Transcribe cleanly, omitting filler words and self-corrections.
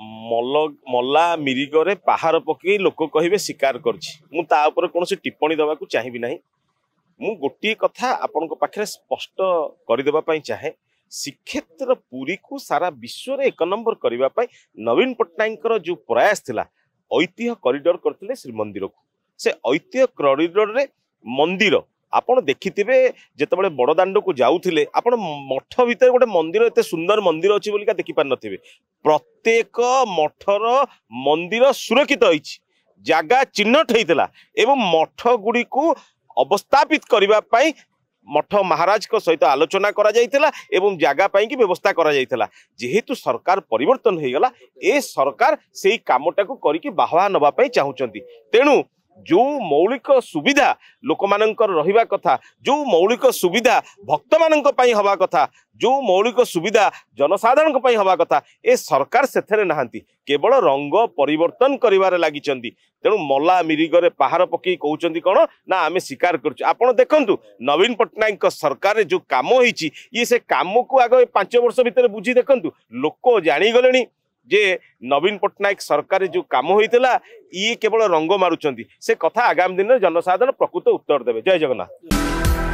मल्ला मिरिगरे पहाड़ पकई लोक कहे शिकार कर कौन टिप्पणी देवाक चाहिए ना मु गोटे कथा आपण पाखे स्पष्ट करदेवाई चाहे श्रीक्षेत्र पुरी को सारा विश्व रे 1 नंबर करने नवीन पट्टनायक जो प्रयास थिला ऐतिह्य कॉरिडोर करते श्रीमंदिर को से ऐतिह्य कॉरिडोर रे मंदिर आपण देखिथिबे जेतेबेले बड़दाण्ड को जाउथिले आपण मठ भितर गोटे मंदिर एते सुंदर मंदिर अछि बोलिका देखि पार नथिबे प्रत्येक मठर मंदिर सुरक्षित होइछि जागा चिन्हट हेइतला एवं मठ गुडी को अवस्थापित करबा पई मठ महाराज को सहित आलोचना करा जाइतला एवं जागा पाई की व्यवस्था करा जाइतला जेहेतु सरकार परिवर्तन हो गला ए सरकार सेही कामटा को करिकि बाहवा नबा पई चाहुचंती तेणु जो मौलिक सुविधा लोक मानकर रहिबा कथा जो मौलिक सुविधा भक्त मानक पई हवा कथा जो मौलिक सुविधा जनसाधारण पई हवा कथा ए सरकार सेथरे नाहंती केवल रंग परिवर्तन करिवारे लागिचंती तेणु मल्ला मिरिगरे पहाड़ पकई कहउचंती कोन ना आमे स्वीकार करछु आपण देखंतु नवीन पट्टनायक सरकार जो काम होईची ये से काम को आगे 5 वर्ष भितर बुझी देखंतु लोक जानी गलेनी जे नवीन पट्टनायक सरकार जो काम होइतला ये केवल रंग मारुचंती से कथा आगामी दिन में जनसाधारण प्रकृत उत्तर देवे। जय जगन्नाथ।